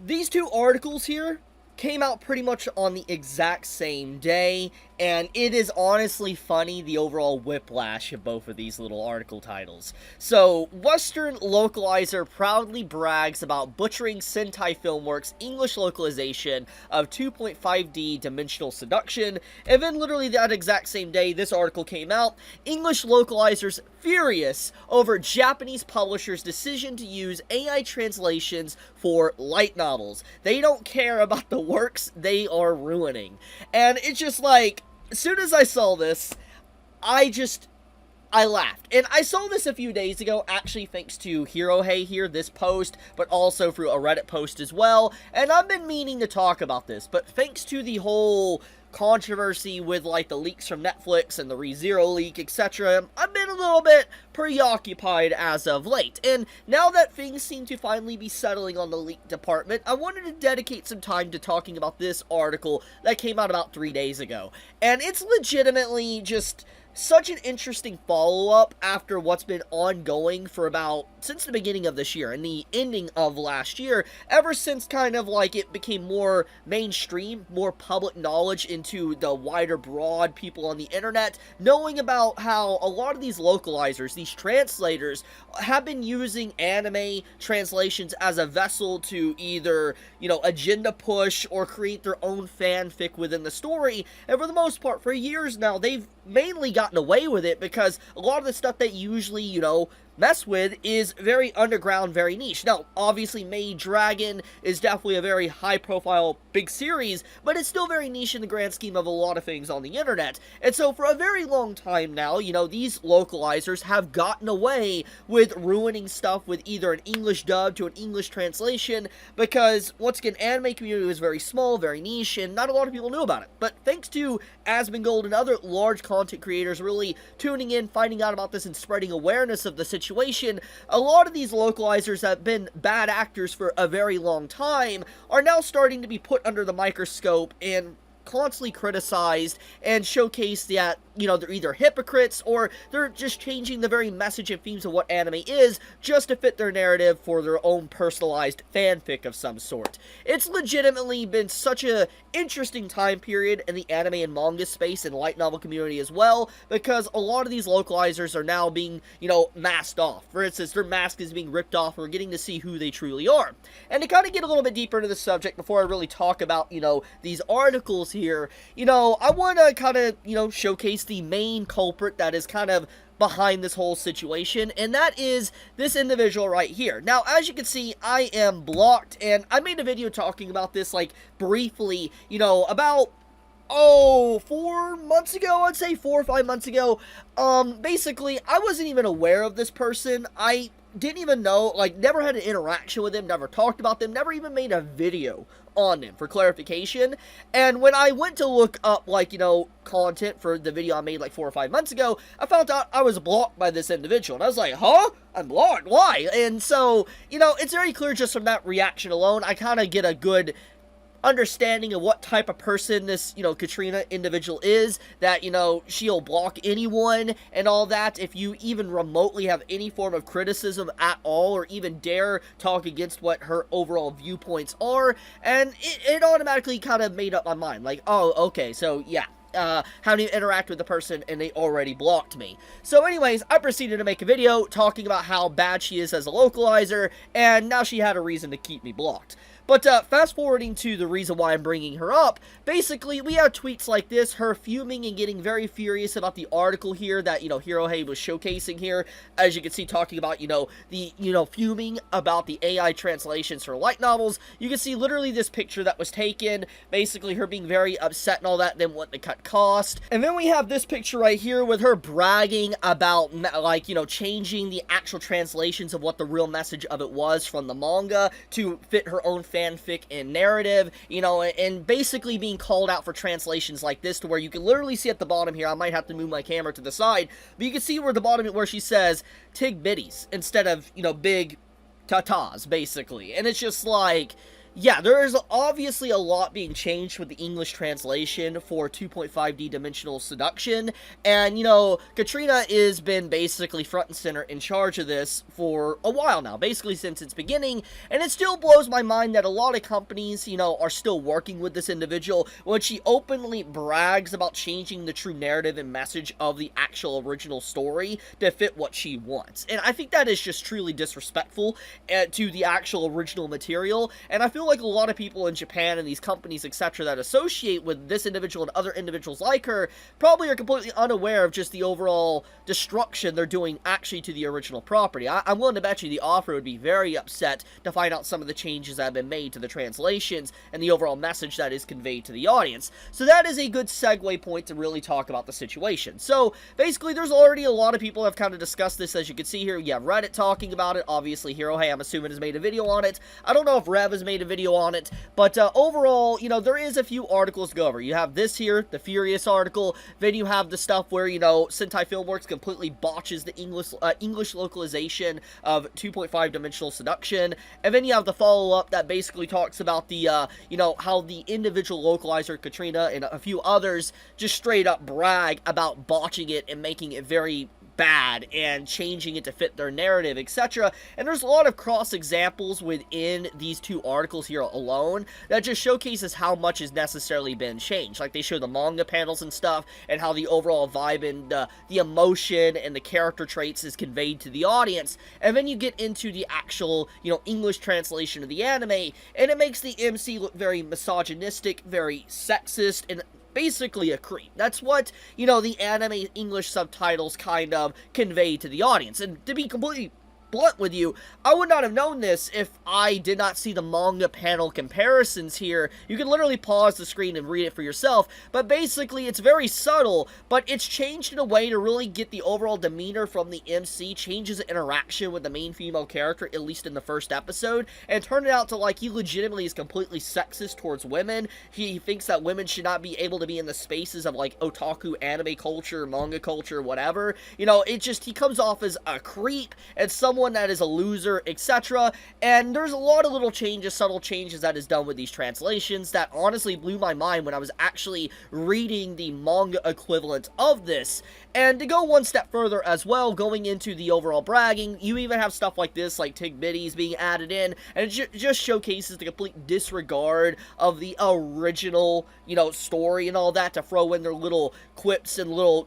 These two articles here came out pretty much on the exact same day, and it is honestly funny, the overall whiplash of both of these little article titles. So, Western Localizer proudly brags about butchering Sentai Filmworks' English localization of 2.5D Dimensional Seduction, and then literally that exact same day this article came out, English Localizers furious over Japanese publishers' decision to use AI translations for light novels. They don't care about the works they are ruining. And it's just like, as soon as I saw this, I laughed. And I saw this a few days ago, actually thanks to Hirohei here, this post, but also through a Reddit post as well. And I've been meaning to talk about this, but thanks to the whole controversy with, like, the leaks from Netflix and the ReZero leak, etc., I've been a little bit preoccupied as of late. And now that things seem to finally be settling on the leak department, I wanted to dedicate some time to talking about this article that came out about 3 days ago. And it's legitimately just such an interesting follow-up after what's been ongoing for since the beginning of this year and the ending of last year, ever since kind of like it became more mainstream, more public knowledge into the wider broad people on the internet, knowing about how a lot of these localizers, these translators, have been using anime translations as a vessel to either, agenda push or create their own fanfic within the story, and for the most part, for years now, they've mainly gotten away with it because a lot of the stuff that usually, mess with is very underground, very niche. Now, obviously, Maid Dragon is definitely a very high-profile, big series, but it's still very niche in the grand scheme of a lot of things on the internet. And so, for a very long time now, these localizers have gotten away with ruining stuff with either an English dub to an English translation, because, once again, anime community was very small, very niche, and not a lot of people knew about it. But thanks to Asmongold and other large content creators really tuning in, finding out about this, and spreading awareness of the situation, a lot of these localizers that have been bad actors for a very long time are now starting to be put under the microscope and constantly criticized and showcased that, they're either hypocrites or they're just changing the very message and themes of what anime is just to fit their narrative for their own personalized fanfic of some sort. It's legitimately been such a interesting time period in the anime and manga space and light novel community as well, because a lot of these localizers are now being, masked off. For instance, their mask is being ripped off and we're getting to see who they truly are. And to kind of get a little bit deeper into the subject before I really talk about, these articles here, I want to kind of, showcase the main culprit that is kind of behind this whole situation, and that is this individual right here. Now, as you can see, I am blocked, and I made a video talking about this, like, briefly, about 4 months ago, I'd say 4 or 5 months ago. Basically, I wasn't even aware of this person. I didn't even know, like, never had an interaction with him, never talked about them, never even made a video on them for clarification. And when I went to look up, like, content for the video I made like 4 or 5 months ago, I found out I was blocked by this individual. And I was like, huh? I'm blocked? Why? And so, it's very clear just from that reaction alone, I kind of get a good understanding of what type of person this, Katrina individual is, that, she'll block anyone and all that if you even remotely have any form of criticism at all, or even dare talk against what her overall viewpoints are. And it automatically kind of made up my mind, like, oh, okay, so yeah, how do you interact with the person and they already blocked me? So anyways, I proceeded to make a video talking about how bad she is as a localizer, and now she had a reason to keep me blocked. But fast forwarding to the reason why I'm bringing her up, basically we have tweets like this, her fuming and getting very furious about the article here that, Hirohei was showcasing here, as you can see, talking about, the, fuming about the AI translations for light novels. You can see literally this picture that was taken, basically her being very upset and all that, then wanting to cut cost. And then we have this picture right here with her bragging about, like, changing the actual translations of what the real message of it was from the manga to fit her own fanfic and narrative, and basically being called out for translations like this, to where you can literally see at the bottom here, I might have to move my camera to the side, but you can see where the bottom, where she says, tig bitties, instead of, big tatas, basically. And it's just like, Yeah, there is obviously a lot being changed with the English translation for 2.5D Dimensional Seduction, and, Katrina has been basically front and center in charge of this for a while now, basically since its beginning, and it still blows my mind that a lot of companies, are still working with this individual when she openly brags about changing the true narrative and message of the actual original story to fit what she wants. And I think that is just truly disrespectful to the actual original material, and I feel like a lot of people in Japan and these companies, etc., that associate with this individual and other individuals like her probably are completely unaware of just the overall destruction they're doing actually to the original property. I'm willing to bet you the author would be very upset to find out some of the changes that have been made to the translations and the overall message that is conveyed to the audience. So that is a good segue point to really talk about the situation. So basically, there's already a lot of people have kind of discussed this, as you can see here. You have Reddit talking about it. Obviously, Hirohei, I'm assuming, has made a video on it. I don't know if Rev has made a video on it, but overall, there is a few articles to go over. You have this here, the Furious article, then you have the stuff where, Sentai Filmworks completely botches the English localization of 2.5 Dimensional Seduction, and then you have the follow-up that basically talks about the, how the individual localizer, Katrina, and a few others just straight up brag about botching it and making it very bad and changing it to fit their narrative, etc. And there's a lot of cross examples within these two articles here alone that just showcases how much has necessarily been changed. Like, they show the manga panels and stuff, and how the overall vibe and the emotion and the character traits is conveyed to the audience. And then you get into the actual, English translation of the anime, and it makes the MC look very misogynistic, very sexist, and basically a creep. That's what, the anime English subtitles kind of convey to the audience. And to be completely blunt with you, I would not have known this if I did not see the manga panel comparisons here. You can literally pause the screen and read it for yourself, but basically it's very subtle, but it's changed in a way to really get the overall demeanor from the MC, changes the interaction with the main female character, at least in the first episode, and turn it out to like he legitimately is completely sexist towards women. He thinks that women should not be able to be in the spaces of like otaku anime culture, manga culture, whatever. He comes off as a creep and someone that is a loser, etc. And there's a lot of little changes, subtle changes that is done with these translations that honestly blew my mind when I was actually reading the manga equivalent of this. And to go one step further as well, going into the overall bragging, you even have stuff like this, like Tig Biddies being added in, and it just showcases the complete disregard of the original, story and all that to throw in their little quips and little,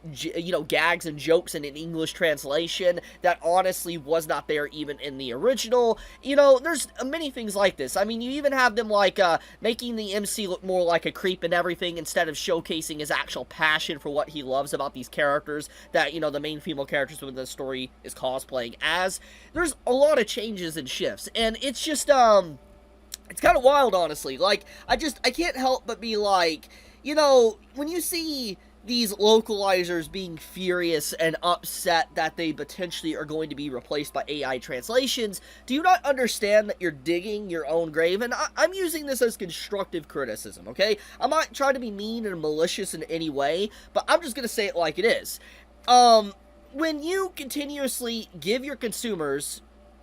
gags and jokes in an English translation that honestly was not there even in the original. There's many things like this. I mean, you even have them like making the MC look more like a creep and everything instead of showcasing his actual passion for what he loves about these characters that, the main female characters within the story is cosplaying as. There's a lot of changes and shifts, and it's just, it's kind of wild, honestly. Like, I can't help but be like, when you see these localizers being furious and upset that they potentially are going to be replaced by AI translations, do you not understand that you're digging your own grave? And I'm using this as constructive criticism, okay? I'm not trying to be mean or malicious in any way, but I'm just gonna say it like it is. When you continuously give your consumers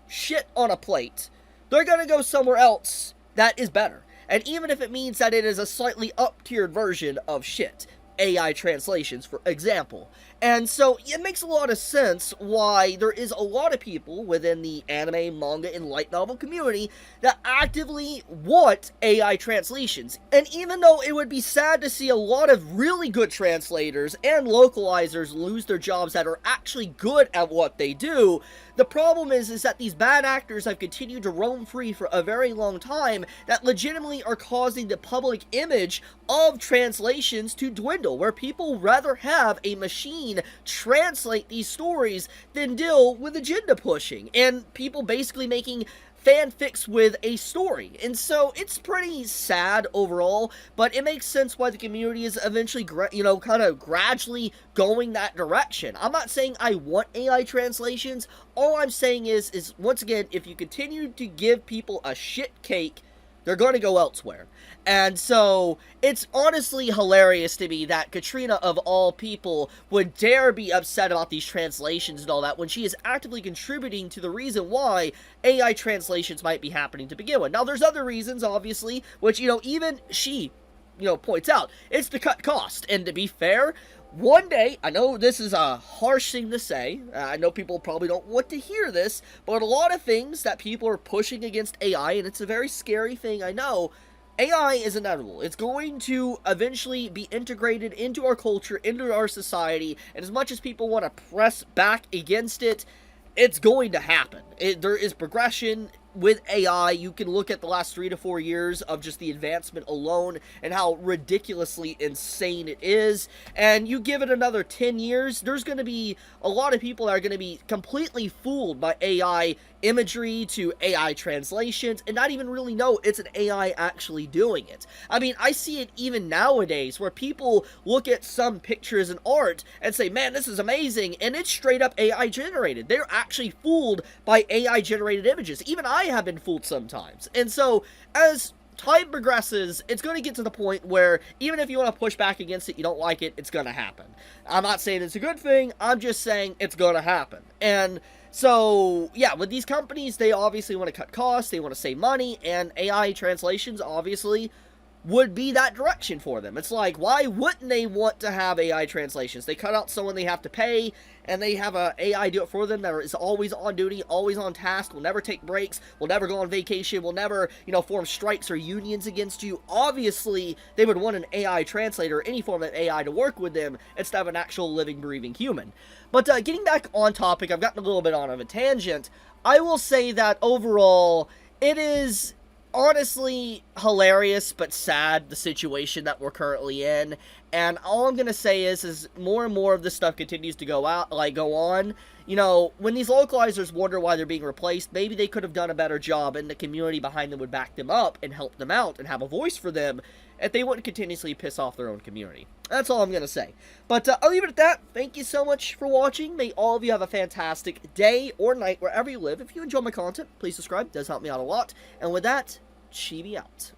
shit on a plate, they're gonna go somewhere else that is better. And even if it means that it is a slightly up-tiered version of shit. AI translations, for example. And so it makes a lot of sense why there is a lot of people within the anime, manga, and light novel community that actively want AI translations. And even though it would be sad to see a lot of really good translators and localizers lose their jobs that are actually good at what they do, the problem is that these bad actors have continued to roam free for a very long time that legitimately are causing the public image of translations to dwindle, where people rather have a machine translate these stories than deal with agenda pushing and people basically making fanfics with a story. And so it's pretty sad overall, but it makes sense why the community is eventually, kind of gradually going that direction. I'm not saying I want AI translations. All I'm saying is once again, if you continue to give people a shit cake They're going to go elsewhere. And so, it's honestly hilarious to me that Katrina, of all people, would dare be upset about these translations and all that when she is actively contributing to the reason why AI translations might be happening to begin with. Now, there's other reasons, obviously, which, even she, points out. It's to cut cost. And to be fair, one day, I know this is a harsh thing to say, I know people probably don't want to hear this, but a lot of things that people are pushing against AI, and it's a very scary thing, I know, AI is inevitable. It's going to eventually be integrated into our culture, into our society, and as much as people want to press back against it, it's going to happen. There is progression with AI. You can look at the last 3 to 4 years of just the advancement alone and how ridiculously insane it is. And you give it another 10 years, there's going to be a lot of people that are going to be completely fooled by AI imagery to AI translations and not even really know it's an AI actually doing it. I mean, I see it even nowadays where people look at some pictures and art and say, man, this is amazing, and it's straight up AI generated. They're actually fooled by AI generated images. Even I have been fooled sometimes. And so, as time progresses, it's going to get to the point where even if you want to push back against it, you don't like it, it's going to happen. I'm not saying it's a good thing, I'm just saying it's going to happen. And so, yeah, with these companies, they obviously want to cut costs, they want to save money, and AI translations, obviously, would be that direction for them. It's like, why wouldn't they want to have AI translations? They cut out someone they have to pay, and they have a AI do it for them that is always on duty, always on task, will never take breaks, will never go on vacation, will never, form strikes or unions against you. Obviously, they would want an AI translator or any form of AI to work with them instead of an actual living, breathing human. But getting back on topic, I've gotten a little bit on a tangent. I will say that overall, it is honestly hilarious but sad, the situation that we're currently in, and all I'm gonna say is more and more of this stuff continues to go on. When these localizers wonder why they're being replaced, maybe they could have done a better job and the community behind them would back them up and help them out and have a voice for them if they wouldn't continuously piss off their own community. That's all I'm gonna say. But I'll leave it at that. Thank you so much for watching. May all of you have a fantastic day or night wherever you live. If you enjoy my content, please subscribe. It does help me out a lot. And with that, Chibi out.